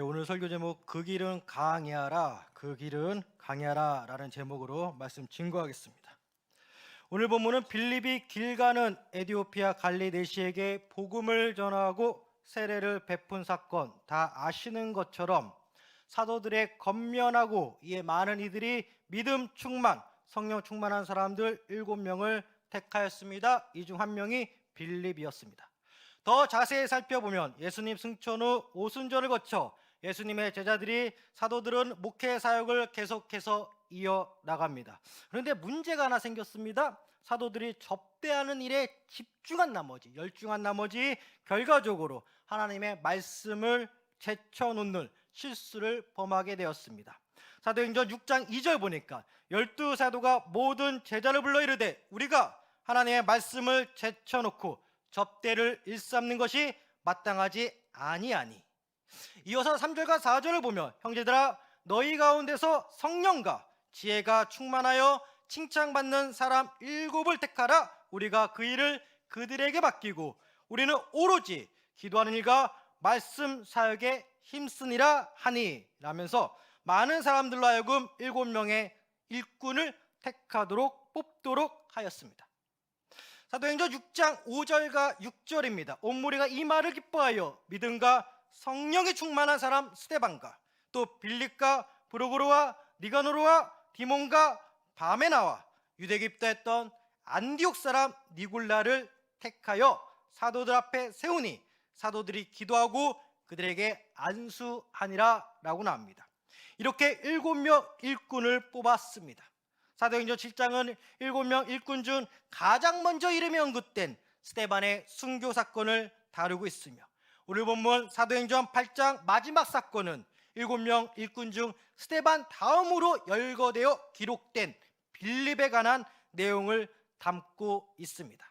오늘 설교 제목 그 길은 강야라, 그 길은 강야라라는 제목으로 말씀 증거하겠습니다. 오늘 본문은 빌립이 길 가는 에디오피아 갈리네시에게 복음을 전하고 세례를 베푼 사건 다 아시는 것처럼 사도들의 겉면하고 이에 많은 이들이 믿음 충만, 성령 충만한 사람들 7명을 택하였습니다. 이 중 한 명이 빌립이었습니다. 더 자세히 살펴보면 예수님 승천 후 오순절을 거쳐 예수님의 제자들이 사도들은 목회 사역을 계속해서 이어나갑니다. 그런데 문제가 하나 생겼습니다. 사도들이 접대하는 일에 집중한 나머지, 열중한 나머지 결과적으로 하나님의 말씀을 제쳐놓는 실수를 범하게 되었습니다. 사도행전 6장 2절 보니까 12사도가 모든 제자를 불러 이르되 우리가 하나님의 말씀을 제쳐놓고 접대를 일삼는 것이 마땅하지 아니하니. 이어서 3절과 4절을 보면 형제들아 너희 가운데서 성령과 지혜가 충만하여 칭찬받는 사람 7을 택하라. 우리가 그 일을 그들에게 맡기고 우리는 오로지 기도하는 일과 말씀 사역에 힘쓰니라 하니 라면서 많은 사람들로 하여금 7명의 일꾼을 택하도록 뽑도록 하였습니다. 사도행전 6장 5절과 6절입니다. 온 무리가 이 말을 기뻐하여 믿음과 성령이 충만한 사람 스데반과 또 빌립과 브루고로와 니가노로와 디몬과 바메나와 유대 입다했던 안디옥 사람 니골라를 택하여 사도들 앞에 세우니 사도들이 기도하고 그들에게 안수하니라 라고 나옵니다. 이렇게 7명 일꾼을 뽑았습니다. 사도행전 7장은 7명 일꾼 중 가장 먼저 이름이 언급된 스데반의 순교 사건을 다루고 있으며 오늘 본문 사도행전 8장 마지막 사건은 7명 일꾼 중 스데반 다음으로 열거되어 기록된 빌립에 관한 내용을 담고 있습니다.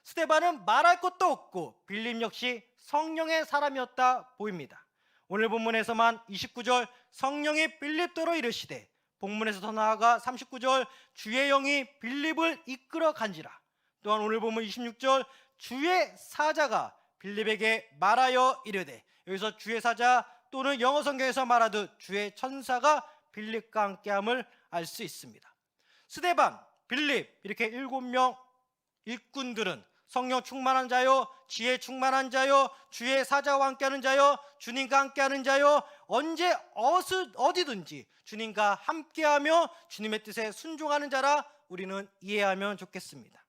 스데반은 말할 것도 없고 빌립 역시 성령의 사람이었다 보입니다. 오늘 본문에서만 29절 성령이 빌립더러 이르시되 본문에서 더 나아가 39절 주의 영이 빌립을 이끌어 간지라. 또한 오늘 보면 26절 주의 사자가 빌립에게 말하여 이르되, 여기서 주의 사자 또는 영어 성경에서 말하듯 주의 천사가 빌립과 함께함을 알 수 있습니다. 스데반, 빌립 이렇게 7명 일꾼들은 성령 충만한 자요, 지혜 충만한 자요, 주의 사자와 함께하는 자요, 주님과 함께하는 자요, 언제 어디든지 주님과 함께하며 주님의 뜻에 순종하는 자라 우리는 이해하면 좋겠습니다.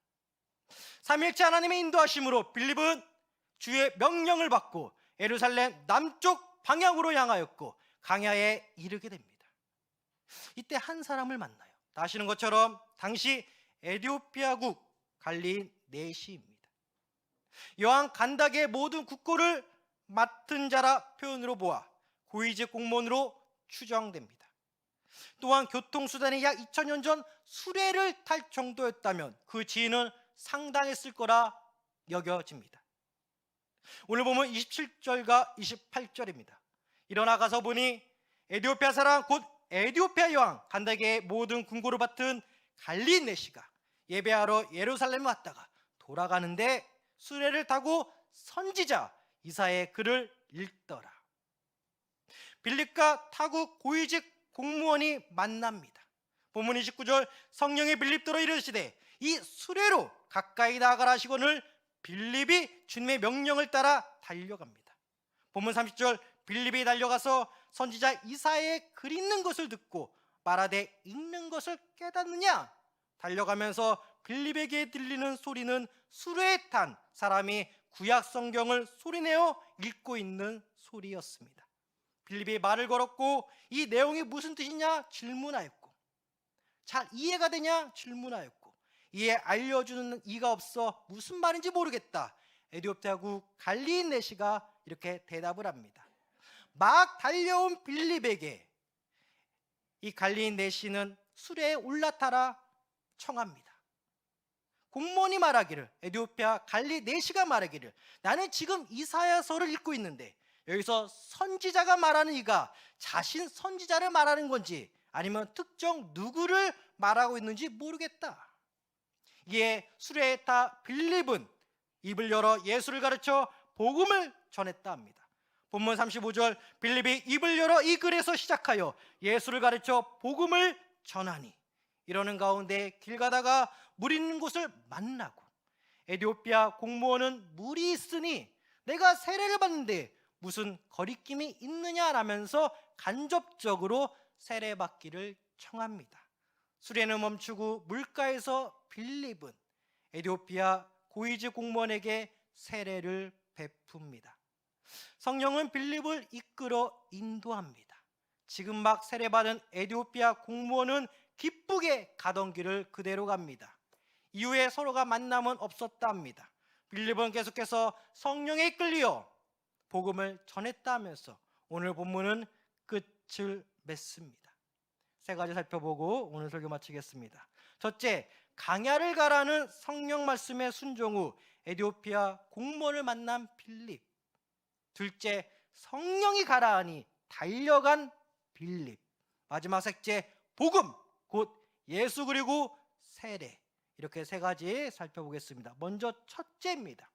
삼위일체 하나님의 인도하심으로 빌립은 주의 명령을 받고 예루살렘 남쪽 방향으로 향하였고 강야에 이르게 됩니다. 이때 한 사람을 만나요. 다 아시는 것처럼 당시 에디오피아국 갈리네시입니다. 여왕 간닥의 모든 국고를 맡은 자라 표현으로 보아 고위직 공무원으로 추정됩니다. 또한 교통수단이 약 2000년 전 수레를 탈 정도였다면 그 지위는 상당했을 거라 여겨집니다. 오늘 보면 27절과 28절입니다. 일어나 가서 보니 에디오피아 사람 곧 에디오피아 여왕 간닥의 모든 궁고를 맡은 갈리네시가 예배하러 예루살렘에 왔다가 돌아가는데 수레를 타고 선지자 이사야의 글을 읽더라. 빌립과 타국 고위직 공무원이 만납니다. 본문 29절 성령이 빌립더러 이르시되 이 수레로 가까이 나아가라 하시거늘 빌립이 주님의 명령을 따라 달려갑니다. 본문 30절 빌립이 달려가서 선지자 이사야의 글 읽는 것을 듣고 말하되 읽는 것을 깨닫느냐? 달려가면서 빌립에게 들리는 소리는 수레에 탄 사람이 구약 성경을 소리내어 읽고 있는 소리였습니다. 빌립이 말을 걸었고 이 내용이 무슨 뜻이냐 질문하였고 잘 이해가 되냐 질문하였고 이에 알려주는 이가 없어 무슨 말인지 모르겠다. 에디오피아국 갈리네시가 이렇게 대답을 합니다. 막 달려온 빌립에게 이 갈리네시는 수레에 올라타라 청합니다. 공무원이 말하기를 에디오피아 갈리네시가 말하기를 나는 지금 이사야서를 읽고 있는데 여기서 선지자가 말하는 이가 자신 선지자를 말하는 건지 아니면 특정 누구를 말하고 있는지 모르겠다. 이에 수레에 타 빌립은 입을 열어 예수를 가르쳐 복음을 전했다 합니다. 본문 35절 빌립이 입을 열어 이 글에서 시작하여 예수를 가르쳐 복음을 전하니 이러는 가운데 길 가다가 물 있는 곳을 만나고 에디오피아 공무원은 물이 있으니 내가 세례를 받는데 무슨 거리낌이 있느냐라면서 간접적으로 세례받기를 청합니다. 수레는 멈추고 물가에서 빌립은 에디오피아 고위직 공무원에게 세례를 베풉니다. 성령은 빌립을 이끌어 인도합니다. 지금 막 세례받은 에디오피아 공무원은 기쁘게 가던 길을 그대로 갑니다. 이후에 서로가 만남은 없었다 합니다. 빌립은 계속해서 성령에 이끌려 복음을 전했다 하면서 오늘 본문은 끝을 맺습니다. 세 가지 살펴보고 오늘 설교 마치겠습니다. 첫째, 강야를 가라는 성령 말씀에 순종 후 에디오피아 공무원을 만난 빌립. 둘째, 성령이 가라 하니 달려간 빌립. 마지막 셋째, 복음, 곧 예수 그리고 세례. 이렇게 세 가지 살펴보겠습니다. 먼저 첫째입니다.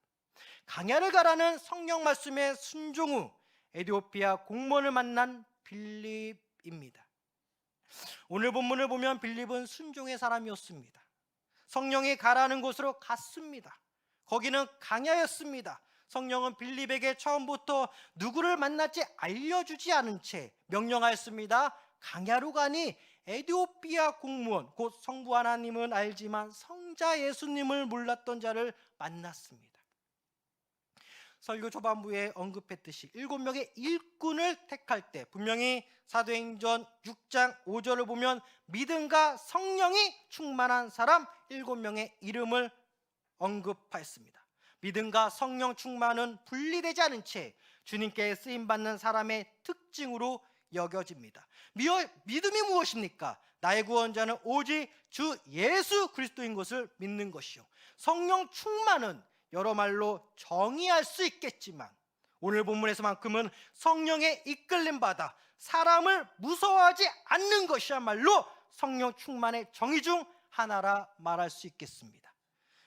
강야를 가라는 성령 말씀에 순종 후 에디오피아 공무원을 만난 빌립입니다. 오늘 본문을 보면 빌립은 순종의 사람이었습니다. 성령이 가라는 곳으로 갔습니다. 거기는 강야였습니다. 성령은 빌립에게 처음부터 누구를 만날지 알려주지 않은 채 명령하였습니다. 강야로 가니 에디오피아 공무원, 곧 성부 하나님은 알지만 성자 예수님을 몰랐던 자를 만났습니다. 설교 초반부에 언급했듯이 7명의 일꾼을 택할 때 분명히 사도행전 6장 5절을 보면 믿음과 성령이 충만한 사람 7명의 이름을 언급하였습니다. 믿음과 성령 충만은 분리되지 않은 채 주님께 쓰임받는 사람의 특징으로 여겨집니다. 믿음이 무엇입니까? 나의 구원자는 오직 주 예수 그리스도인 것을 믿는 것이요. 성령 충만은 여러 말로 정의할 수 있겠지만 오늘 본문에서만큼은 성령의 이끌림 받아 사람을 무서워하지 않는 것이야말로 성령 충만의 정의 중 하나라 말할 수 있겠습니다.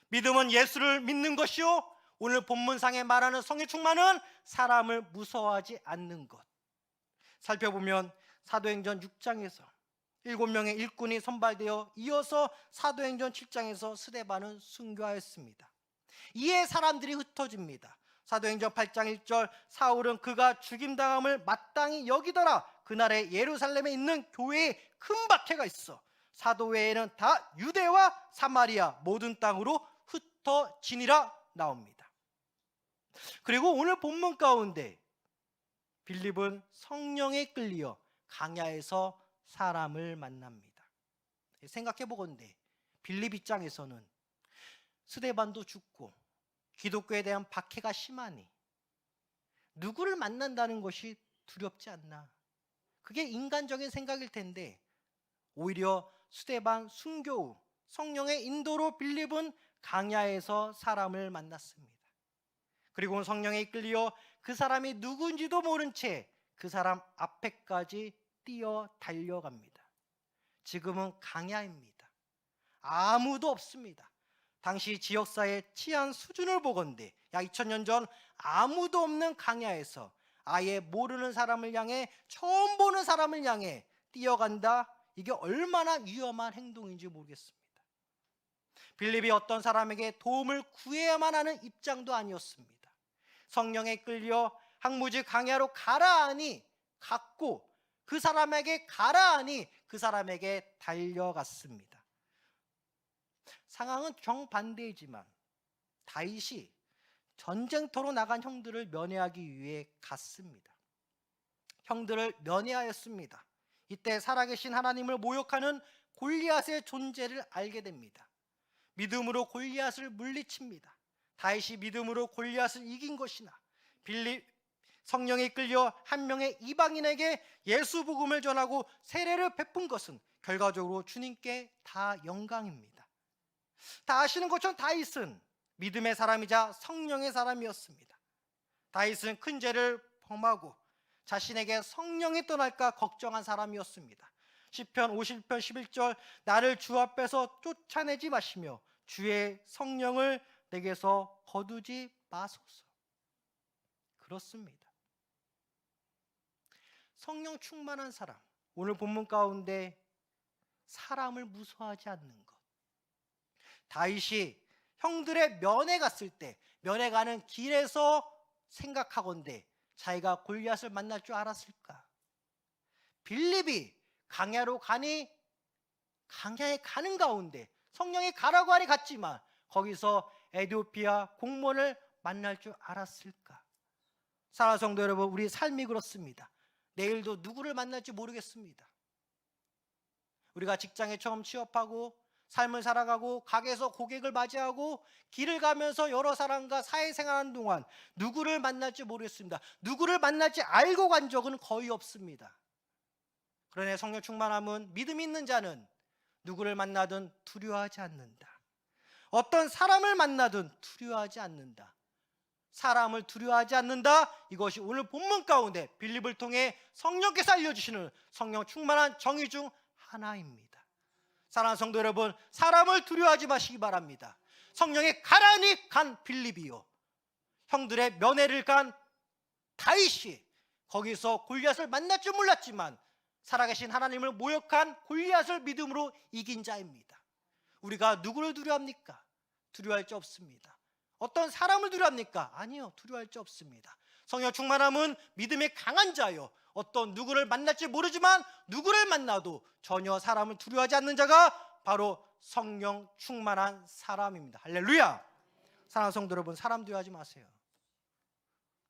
믿음은 예수를 믿는 것이요, 오늘 본문상에 말하는 성령 충만은 사람을 무서워하지 않는 것. 살펴보면 사도행전 6장에서 7명의 일꾼이 선발되어 이어서 사도행전 7장에서 스데반은 순교하였습니다. 이에 사람들이 흩어집니다. 사도행전 8장 1절 사울은 그가 죽임당함을 마땅히 여기더라. 그날에 예루살렘에 있는 교회에 큰 박해가 있어 사도 외에는 다 유대와 사마리아 모든 땅으로 흩어지니라 나옵니다. 그리고 오늘 본문 가운데 빌립은 성령에 끌려 강야에서 사람을 만납니다. 생각해 보건대 빌립 입장에서는 스데반도 죽고 기독교에 대한 박해가 심하니 누구를 만난다는 것이 두렵지 않나. 그게 인간적인 생각일 텐데 오히려 스데반 순교 후 성령의 인도로 빌립은 강야에서 사람을 만났습니다. 그리고 성령에 이끌려 그 사람이 누군지도 모른 채 그 사람 앞에까지 뛰어 달려갑니다. 지금은 강야입니다. 아무도 없습니다. 당시 지역사회의 치안 수준을 보건대 약 2000년 전 아무도 없는 강야에서 아예 모르는 사람을 향해 처음 보는 사람을 향해 뛰어간다. 이게 얼마나 위험한 행동인지 모르겠습니다. 빌립이 어떤 사람에게 도움을 구해야만 하는 입장도 아니었습니다. 성령에 끌려 항무지 강야로 가라 하니 갔고 그 사람에게 가라 하니 그 사람에게 달려갔습니다. 상황은 정반대이지만 다윗이 전쟁터로 나간 형들을 면회하기 위해 갔습니다. 형들을 면회하였습니다. 이때 살아계신 하나님을 모욕하는 골리앗의 존재를 알게 됩니다. 믿음으로 골리앗을 물리칩니다. 다윗이 믿음으로 골리앗을 이긴 것이나 빌립 성령에 이끌려 한 명의 이방인에게 예수 복음을 전하고 세례를 베푼 것은 결과적으로 주님께 다 영광입니다. 다 아시는 것처럼 다윗은 믿음의 사람이자 성령의 사람이었습니다. 다윗은 큰 죄를 범하고 자신에게 성령이 떠날까 걱정한 사람이었습니다. 시편 50편 11절 나를 주 앞에서 쫓아내지 마시며 주의 성령을 내게서 거두지 마소서. 그렇습니다. 성령 충만한 사람, 오늘 본문 가운데 사람을 무서워하지 않는 것. 다윗이 형들의 면회 갔을 때 면회 가는 길에서 생각하건대 자기가 골리앗을 만날 줄 알았을까? 빌립이 강야로 가니 강야에 가는 가운데 성령이 가라고 하니 갔지만 거기서 에디오피아 공무원을 만날 줄 알았을까? 사랑하는 성도 여러분, 우리 삶이 그렇습니다. 내일도 누구를 만날지 모르겠습니다. 우리가 직장에 처음 취업하고 삶을 살아가고 가게에서 고객을 맞이하고 길을 가면서 여러 사람과 사회생활하는 동안 누구를 만날지 모르겠습니다. 누구를 만날지 알고 간 적은 거의 없습니다. 그러나 성령 충만함은 믿음 있는 자는 누구를 만나든 두려워하지 않는다. 어떤 사람을 만나든 두려워하지 않는다. 사람을 두려워하지 않는다. 이것이 오늘 본문 가운데 빌립을 통해 성령께서 알려주시는 성령 충만한 정의 중 하나입니다. 사랑하는 성도 여러분, 사람을 두려워하지 마시기 바랍니다. 성령의 가라니 간 빌립이요, 형들의 면회를 간 다윗이 거기서 골리앗을 만날 줄 몰랐지만 살아계신 하나님을 모욕한 골리앗을 믿음으로 이긴 자입니다. 우리가 누구를 두려워합니까? 두려워할 자 없습니다. 어떤 사람을 두려워합니까? 아니요, 두려워할 자 없습니다. 성령 충만함은 믿음의 강한 자요, 어떤 누구를 만날지 모르지만 누구를 만나도 전혀 사람을 두려워하지 않는 자가 바로 성령 충만한 사람입니다. 할렐루야. 사랑하는 성도 여러분, 사람 두려워하지 마세요.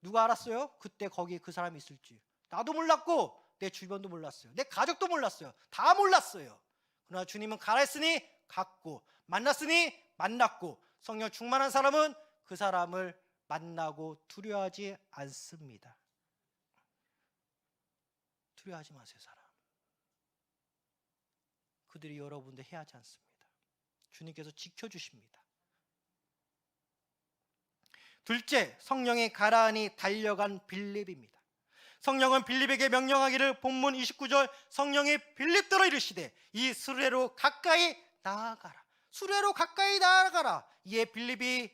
누가 알았어요? 그때 거기 그 사람이 있을지. 나도 몰랐고 내 주변도 몰랐어요. 내 가족도 몰랐어요. 다 몰랐어요. 그러나 주님은 가라 했으니 갔고, 만났으니 만났고, 성령 충만한 사람은 그 사람을 만나고 두려워하지 않습니다. 두려워하지 마세요. 사람, 그들이 여러분들 해하지 않습니다. 주님께서 지켜주십니다. 둘째, 성령의 가라앉이 달려간 빌립입니다. 성령은 빌립에게 명령하기를 본문 29절 성령이 빌립더러 이르시되 이 수레로 가까이 나아가라. 수레로 가까이 나아가라. 이에 빌립이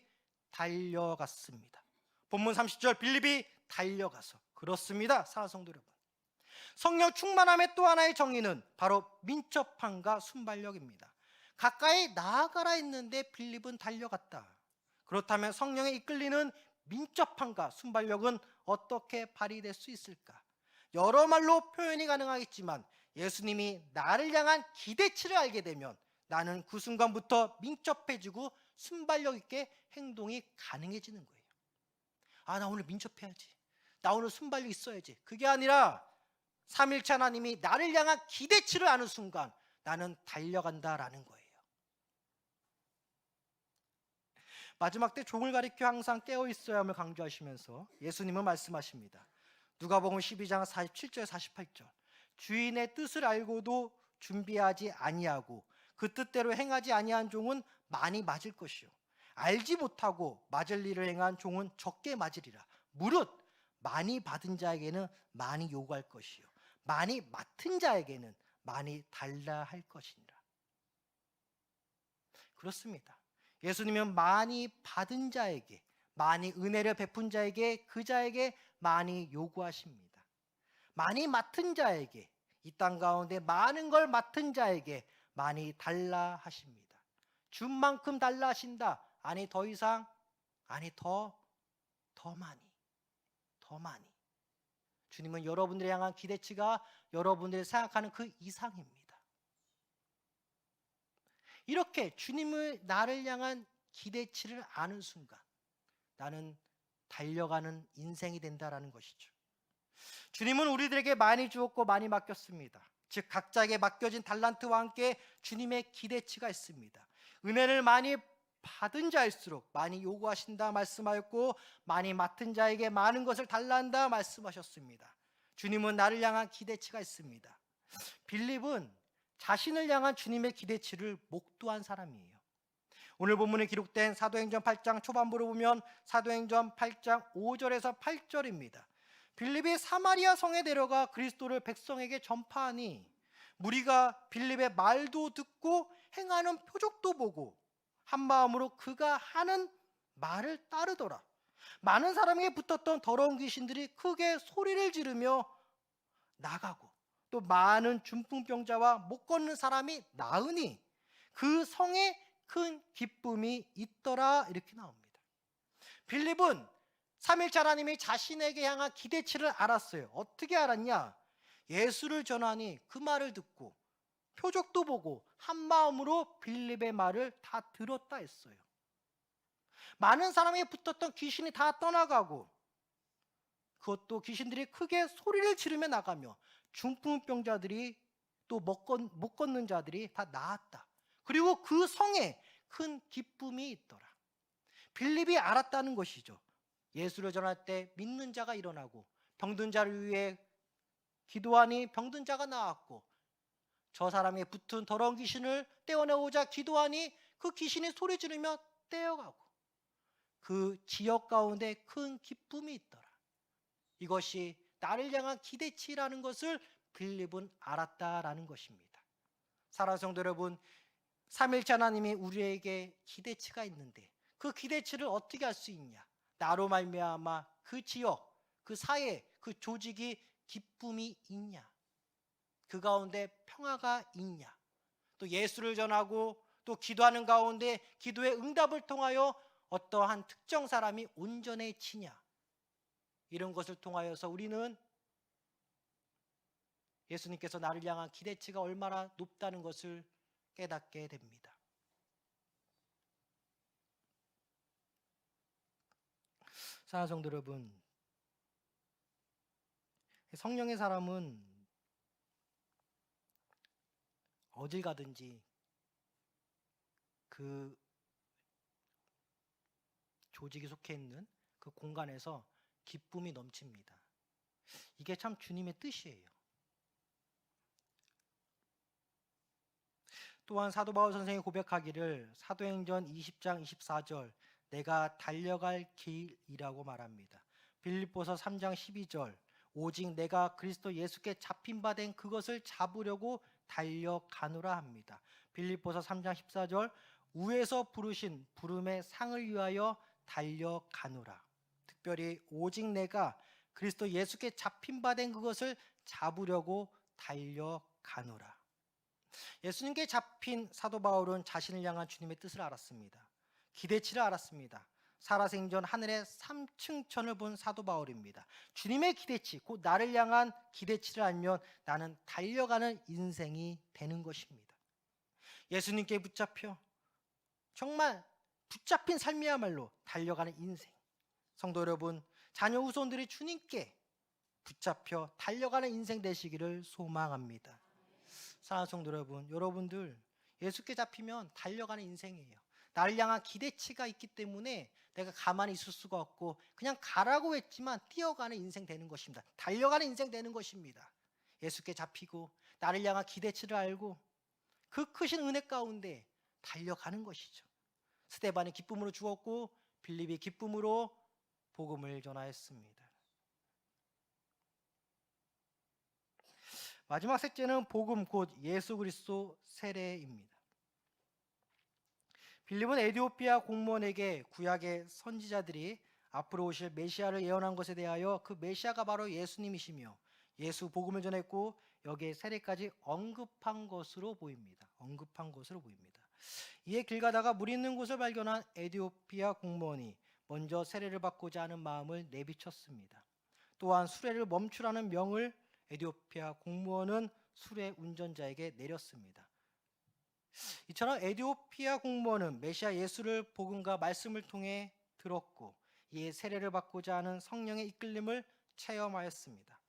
달려갔습니다. 본문 30절 빌립이 달려가서. 그렇습니다. 사랑하는 성도 여러분, 성령 충만함의 또 하나의 정의는 바로 민첩함과 순발력입니다. 가까이 나아가라 했는데 빌립은 달려갔다. 그렇다면 성령에 이끌리는 민첩함과 순발력은 어떻게 발휘될 수 있을까? 여러 말로 표현이 가능하겠지만 예수님이 나를 향한 기대치를 알게 되면 나는 그 순간부터 민첩해지고 순발력 있게 행동이 가능해지는 거예요. 아, 나 오늘 민첩해야지, 나 오늘 순발력 있어야지. 그게 아니라 삼일체 하나님이 나를 향한 기대치를 아는 순간 나는 달려간다라는 거예요. 마지막 때 종을 가리켜 항상 깨어 있어야 함을 강조하시면서 예수님은 말씀하십니다. 누가복음 12장 47절 48절 주인의 뜻을 알고도 준비하지 아니하고 그 뜻대로 행하지 아니한 종은 많이 맞을 것이요 알지 못하고 맞을 일을 행한 종은 적게 맞으리라. 무릇 많이 받은 자에게는 많이 요구할 것이요 많이 맡은 자에게는 많이 달라 할 것이니라. 그렇습니다. 예수님은 많이 받은 자에게, 많이 은혜를 베푼 자에게, 그 자에게 많이 요구하십니다. 많이 맡은 자에게, 이 땅 가운데 많은 걸 맡은 자에게 많이 달라 하십니다. 준 만큼 달라 하신다. 아니 더 이상, 아니 더 많이, 더 많이. 주님은 여러분들을 향한 기대치가 여러분들이 생각하는 그 이상입니다. 이렇게 주님을 나를 향한 기대치를 아는 순간 나는 달려가는 인생이 된다라는 것이죠. 주님은 우리들에게 많이 주었고 많이 맡겼습니다. 즉 각자에게 맡겨진 달란트와 함께 주님의 기대치가 있습니다. 은혜를 많이 받은 자일수록 많이 요구하신다 말씀하였고 많이 맡은 자에게 많은 것을 달라 한다 말씀하셨습니다. 주님은 나를 향한 기대치가 있습니다. 빌립은 자신을 향한 주님의 기대치를 목도한 사람이에요. 오늘 본문에 기록된 사도행전 8장 초반부를 보면 사도행전 8장 5절에서 8절입니다. 빌립이 사마리아 성에 내려가 그리스도를 백성에게 전파하니 무리가 빌립의 말도 듣고 행하는 표적도 보고 한 마음으로 그가 하는 말을 따르더라. 많은 사람에게 붙었던 더러운 귀신들이 크게 소리를 지르며 나가고 또 많은 중풍병자와 못 걷는 사람이 나으니 그 성에 큰 기쁨이 있더라, 이렇게 나옵니다. 빌립은 삼일째 하나님이 자신에게 향한 기대치를 알았어요. 어떻게 알았냐? 예수를 전하니 그 말을 듣고 표적도 보고 한 마음으로 빌립의 말을 다 들었다 했어요. 많은 사람이 붙었던 귀신이 다 떠나가고 그것도 귀신들이 크게 소리를 지르며 나가며 중풍병자들이 또 못 걷는 자들이 다 나았다. 그리고 그 성에 큰 기쁨이 있더라. 빌립이 알았다는 것이죠. 예수를 전할 때 믿는 자가 일어나고 병든 자를 위해 기도하니 병든 자가 나았고 저 사람의 붙은 더러운 귀신을 떼어내고자 기도하니 그 귀신이 소리 지르며 떼어가고 그 지역 가운데 큰 기쁨이 있더라. 이것이 나를 향한 기대치라는 것을 빌립은 알았다라는 것입니다. 사랑하는 성도 여러분, 삼일째 하나님이 우리에게 기대치가 있는데 그 기대치를 어떻게 할 수 있냐? 나로 말미암아 그 지역, 그 사회, 그 조직이 기쁨이 있냐? 그 가운데 평화가 있냐? 또 예수를 전하고 또 기도하는 가운데 기도의 응답을 통하여 어떠한 특정 사람이 온전해지냐? 이런 것을 통하여서 우리는 예수님께서 나를 향한 기대치가 얼마나 높다는 것을 깨닫게 됩니다. 사랑하는 성도 여러분, 성령의 사람은 어딜 가든지 그 조직이 속해 있는 그 공간에서 기쁨이 넘칩니다. 이게 참 주님의 뜻이에요. 또한 사도 바울 선생이 고백하기를 사도행전 20장 24절 내가 달려갈 길이라고 말합니다. 빌립보서 3장 12절 오직 내가 그리스도 예수께 잡힌 바 된 그것을 잡으려고 달려가노라 합니다. 빌립보서 3장 14절 우에서 부르신 부름의 상을 위하여 달려가노라. 특별히 오직 내가 그리스도 예수께 잡힌 바 된 그것을 잡으려고 달려가노라. 예수님께 잡힌 사도 바울은 자신을 향한 주님의 뜻을 알았습니다. 기대치를 알았습니다. 살아생전 하늘의 3층천을 본 사도 바울입니다. 주님의 기대치, 곧 나를 향한 기대치를 알면 나는 달려가는 인생이 되는 것입니다. 예수님께 붙잡혀 정말 붙잡힌 삶이야말로 달려가는 인생. 성도 여러분, 자녀 후손들이 주님께 붙잡혀 달려가는 인생 되시기를 소망합니다. 사랑하는 성도 여러분, 여러분들 예수께 잡히면 달려가는 인생이에요. 나를 향한 기대치가 있기 때문에 내가 가만히 있을 수가 없고 그냥 가라고 했지만 뛰어가는 인생 되는 것입니다. 달려가는 인생 되는 것입니다. 예수께 잡히고 나를 향한 기대치를 알고 그 크신 은혜 가운데 달려가는 것이죠. 스데반이 기쁨으로 죽었고 빌립이 기쁨으로 복음을 전하였습니다. 마지막 셋째는 복음 곧 예수 그리스도 세례입니다. 빌립은 에디오피아 공무원에게 구약의 선지자들이 앞으로 오실 메시아를 예언한 것에 대하여 그 메시아가 바로 예수님이시며 예수 복음을 전했고 여기에 세례까지 언급한 것으로 보입니다. 이에 길 가다가 물 있는 곳을 발견한 에디오피아 공무원이 먼저 세례를 받고자 하는 마음을 내비쳤습니다. 또한 수레를 멈추라는 명을 에디오피아 공무원은 수레 운전자에게 내렸습니다. 이처럼 에디오피아 공무원은 메시아 예수를 복음과 말씀을 통해 들었고 이에 세례를 받고자 하는 성령의 이끌림을 체험하였습니다.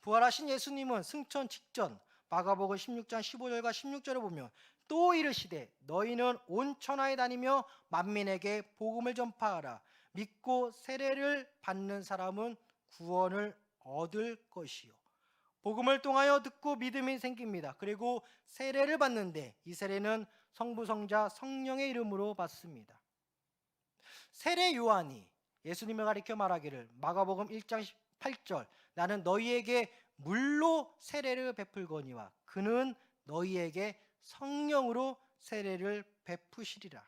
부활하신 예수님은 승천 직전 마가복음 16장 15절과 16절을 보면 또 이르시되 너희는 온 천하에 다니며 만민에게 복음을 전파하라. 믿고 세례를 받는 사람은 구원을 얻을 것이요. 복음을 통하여 듣고 믿음이 생깁니다. 그리고 세례를 받는데 이 세례는 성부, 성자, 성령의 이름으로 받습니다. 세례 요한이 예수님을 가리켜 말하기를 마가복음 1장 8절 나는 너희에게 물로 세례를 베풀거니와 그는 너희에게 성령으로 세례를 베푸시리라.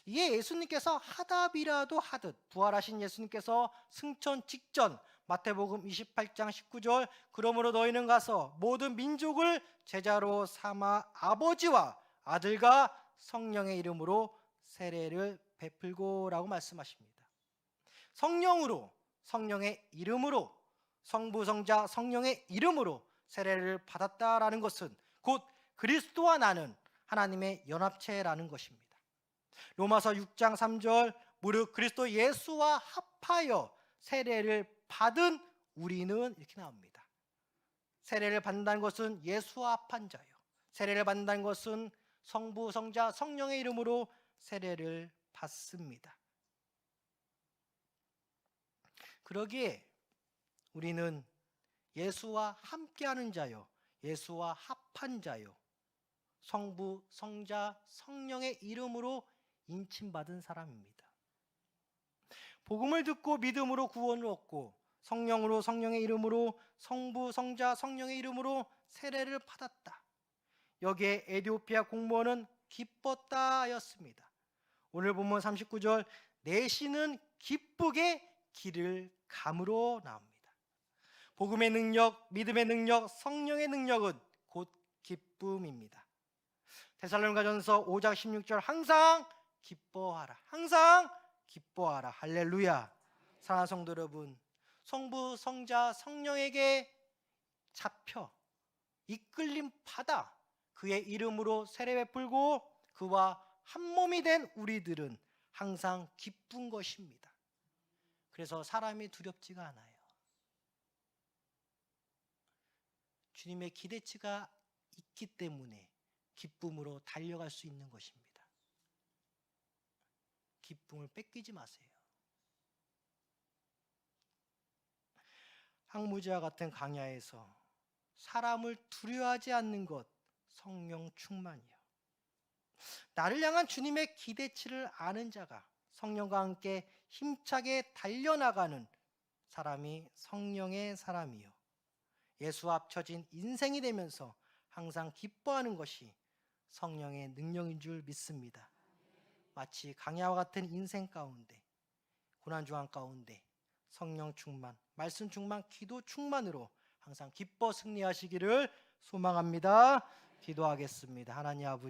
이에 예수님께서 하답이라도 하듯 부활하신 예수님께서 승천 직전 마태복음 28장 19절 그러므로 너희는 가서 모든 민족을 제자로 삼아 아버지와 아들과 성령의 이름으로 세례를 베풀고라고 말씀하십니다. 성령으로, 성령의 이름으로, 성부, 성자, 성령의 이름으로 세례를 받았다라는 것은 곧 그리스도와 나는 하나님의 연합체라는 것입니다. 로마서 6장 3절 무릇 그리스도 예수와 합하여 세례를 받은 우리는 이렇게 나옵니다. 세례를 받는다는 것은 예수와 합한 자요. 세례를 받는다는 것은 성부, 성자, 성령의 이름으로 세례를 받습니다. 그러기에 우리는 예수와 함께하는 자요, 예수와 합한 자요, 성부, 성자, 성령의 이름으로 인침받은 사람입니다. 복음을 듣고 믿음으로 구원을 얻고 성령으로, 성령의 이름으로, 성부, 성자, 성령의 이름으로 세례를 받았다. 여기에 에디오피아 공무원은 기뻤다 하였습니다. 오늘 본문 39절 내시는 기쁘게 길을 감으로 나옵니다. 복음의 능력, 믿음의 능력, 성령의 능력은 곧 기쁨입니다. 데살로니가전서 5장 16절 항상 기뻐하라, 항상 기뻐하라. 할렐루야. 사랑하는 성도 여러분, 성부, 성자, 성령에게 잡혀 이끌림 받아 그의 이름으로 세례 베풀고 그와 한 몸이 된 우리들은 항상 기쁜 것입니다. 그래서 사람이 두렵지가 않아요. 주님의 기대치가 있기 때문에 기쁨으로 달려갈 수 있는 것입니다. 기쁨을 뺏기지 마세요. 항무지와 같은 강야에서 사람을 두려워하지 않는 것, 성령 충만이요. 나를 향한 주님의 기대치를 아는 자가 성령과 함께 힘차게 달려나가는 사람이 성령의 사람이요. 예수와 합쳐진 인생이 되면서 항상 기뻐하는 것이 성령의 능력인 줄 믿습니다. 마치 강야와 같은 인생 가운데, 고난중앙 가운데 성령 충만, 말씀 충만, 기도 충만으로 항상 기뻐 승리하시기를 소망합니다. 기도하겠습니다. 하나님 아버지,